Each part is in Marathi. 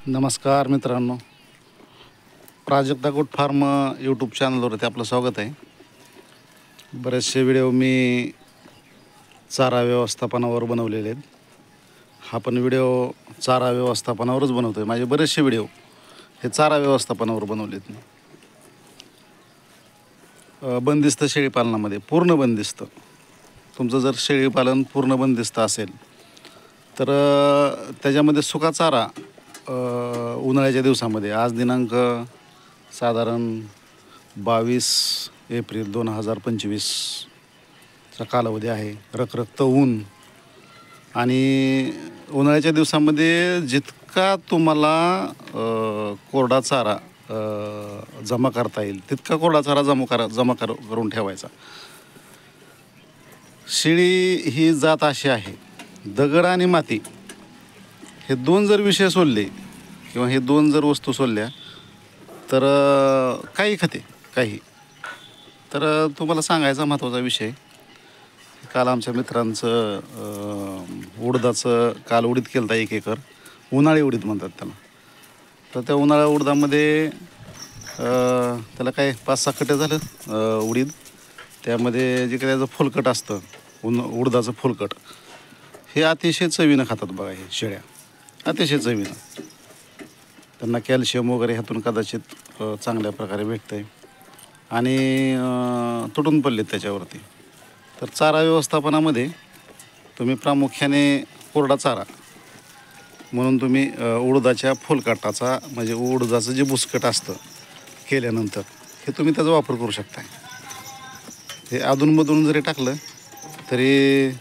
नमस्कार मित्रांनो, प्राजक्ता गोट फार्म यूट्यूब चॅनलवरती आपलं स्वागत आहे. बरेचसे व्हिडिओ मी चारा व्यवस्थापनावर बनवलेले आहेत. हा पण व्हिडिओ चारा व्यवस्थापनावरच बनवतो आहे. माझे बरेचसे व्हिडिओ हे चारा व्यवस्थापनावर बनवलेत मी. बंदिस्त शेळीपालनामध्ये पूर्ण बंदिस्त. तुमचं जर शेळीपालन पूर्ण बंदिस्त असेल तर त्याच्यामध्ये सुका चारा उन्हाळ्याच्या दिवसामध्ये आज दिनांक साधारण 22 एप्रिल 2025चा कालावधी आहे. रखरखतं ऊन आणि उन्हाळ्याच्या दिवसामध्ये जितका तुम्हाला कोरडा चारा जमा करता येईल तितका कोरडा चारा जमा करून ठेवायचा. शेळी ही जात अशी आहे, दगड आणि माती हे दोन जर विषय सोडले किंवा हे दोन जर वस्तू सोडल्या तर काही खाते काही. तर तुम्हाला सांगायचा महत्त्वाचा विषय, काल आमच्या मित्रांचं उडदाचं काल उडीद केलं होतं 1 एकर. उन्हाळी उडीद म्हणतात त्याला. तर त्या उन्हाळ्या उडदामध्ये त्याला काय 5-6 कटे झालं उडीद. त्यामध्ये जे काही त्याचं फुलकट असतं उडदाचं फुलकट हे अतिशय चवीनं खातात बघा. हे शेळ्या अतिशय चवीनं, त्यांना कॅल्शियम वगैरे ह्यातून कदाचित चांगल्या प्रकारे भेटतं आहे आणि तुटून पडलेत त्याच्यावरती. तर चारा व्यवस्थापनामध्ये तुम्ही प्रामुख्याने कोरडा चारा म्हणून तुम्ही उडदाच्या फुलकटाचा म्हणजे उडदाचं जे बुसकट असतं केल्यानंतर हे तुम्ही त्याचा वापर करू शकता. हे अधूनमधून जरी टाकलं तरी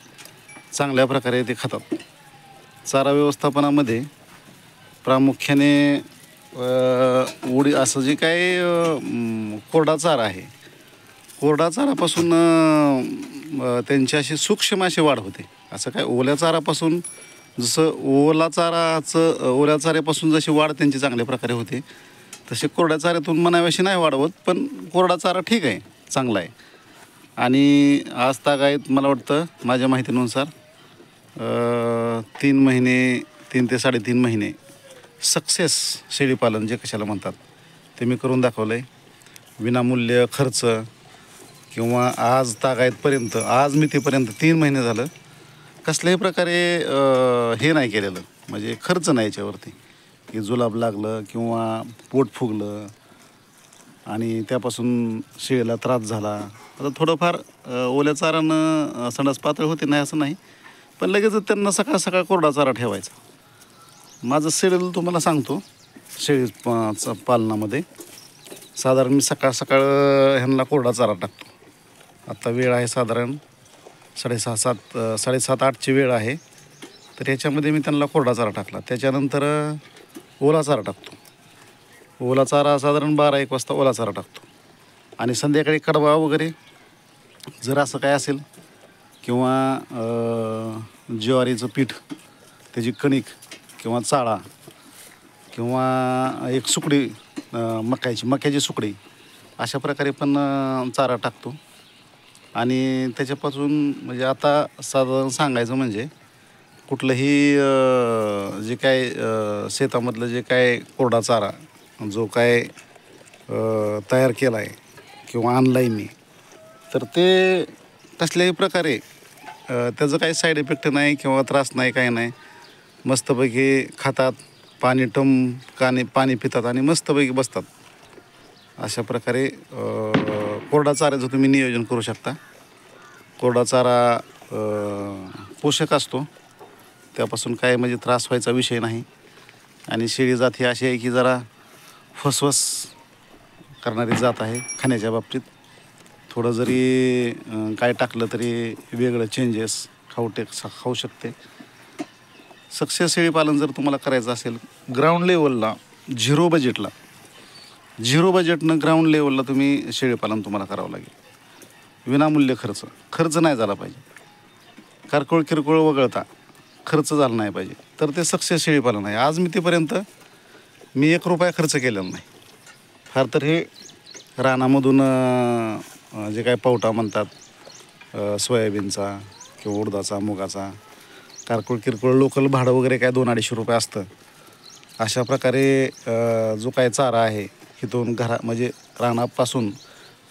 चांगल्या प्रकारे ते खातात. चारा व्यवस्थापनामध्ये प्रामुख्याने असं जे काय कोरडा चारा आहे, कोरडा चारापासून त्यांची अशी सूक्ष्म अशी वाढ होते. असं काय ओल्या चारापासून जसं ओल्या चाऱ्यापासून जशी वाढ त्यांची चांगल्या प्रकारे होते तसे कोरड्या चाऱ्यातून म्हणाव्याशी नाही वाढवत, पण कोरडा चारा ठीक आहे, चांगला आहे. आणि आज तागायत मला वाटतं माझ्या माहितीनुसार 3 ते 3.5 महिने सक्सेस शेळीपालन जे कशाला म्हणतात ते मी करून दाखवलं आहे. विनामूल्य खर्च किंवा आज तागायतपर्यंत आज मितीपर्यंत 3 महिने झालं कसल्याही प्रकारे हे नाही केलेलं, म्हणजे खर्च नाही याच्यावरती की जुलाब लागलं किंवा पोट फुगलं आणि त्यापासून शेळीला त्रास झाला. आता थोडंफार ओल्या चारानं संडास पातळ होते नाही असं नाही, पण लगेच त्यांना सकाळ सकाळ कोरडा चारा ठेवायचा. माझं शेड्यूल तुम्हाला सांगतो. शेळी पालनामध्ये साधारण मी सकाळ सकाळ ह्यांना कोरडा चारा टाकतो. आत्ता वेळ आहे साधारण 7:30-8ची वेळ आहे. तर ह्याच्यामध्ये मी त्यांना कोरडा चारा टाकला. त्याच्यानंतर ओला चारा टाकतो. ओला चारा साधारण 12-1 वाजता ओला चारा टाकतो. आणि संध्याकाळी कडबा वगैरे जर असं काय असेल किंवा ज्वारीचं पीठ त्याची कणिक किंवा चाळा किंवा एक सुकडी मक्याची सुकडी अशा प्रकारे पण चारा टाकतो. आणि त्याच्यापासून म्हणजे आता साधारण सांगायचं म्हणजे कुठलंही जे काय शेतामधलं जे काय कोरडा चारा जो काय तयार केला आहे किंवा आणला आहे मी, तर ते कसल्याही प्रकारे त्याचं काही साईड इफेक्ट नाही किंवा त्रास नाही, काही नाही. मस्तपैकी खातात, पाणी पितात आणि मस्तपैकी बसतात. अशा प्रकारे कोरडा चाऱ्याचं तुम्ही नियोजन करू शकता. कोरडा चारा पोषक असतो, त्यापासून काय म्हणजे त्रास व्हायचा विषय नाही. आणि शेळी जात ही अशी आहे की जरा फसवस करणारी जात आहे. खाण्याच्या बाबतीत थोडं जरी काय टाकलं तरी वेगळं चेंजेस खाऊ शकते. सक्सेस शेळीपालन जर तुम्हाला करायचं असेल ग्राउंड लेवलला झिरो बजेटनं ग्राउंड लेवलला तुम्ही शेळीपालन तुम्हाला करावं लागेल. विनामूल्य खर्च नाही झाला पाहिजे. किरकोळ वगळता खर्च झाला नाही पाहिजे, तर ते सक्सेस शेळीपालन आहे. आज मितीपर्यंत मी 1 रुपया खर्च केलेला नाही. फार तर हे रानामधून जे काय पावटा म्हणतात सोयाबीनचा किंवा उडदाचा मुगाचा किरकोळ लोकल भाडं वगैरे काय 200-250 रुपये असतं. अशा प्रकारे जो काही चारा आहे इथून म्हणजे रानापासून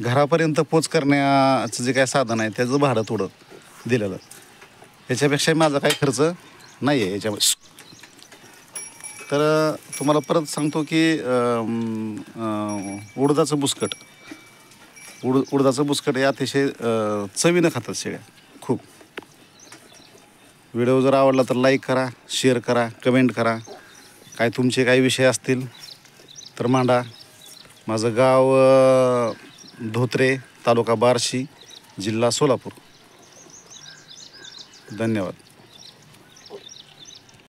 घरापर्यंत पोच करण्याचं जे काय साधन आहे त्याचं भाडं थोडं दिलेलं. याच्यापेक्षा माझा काही खर्च नाही आहे याच्यामध्ये. तर तुम्हाला परत सांगतो की उडदाचं बुसकट उडदाचं बुसकट हे अतिशय चवीनं खातात शेळ्या खूप. व्हिडिओ जर आवडला तर लाईक करा, शेअर करा, कमेंट करा. काय तुमचे काही विषय असतील तर मांडा. माझं गाव धोत्रे, तालुका बार्शी, जिल्हा सोलापूर. धन्यवाद.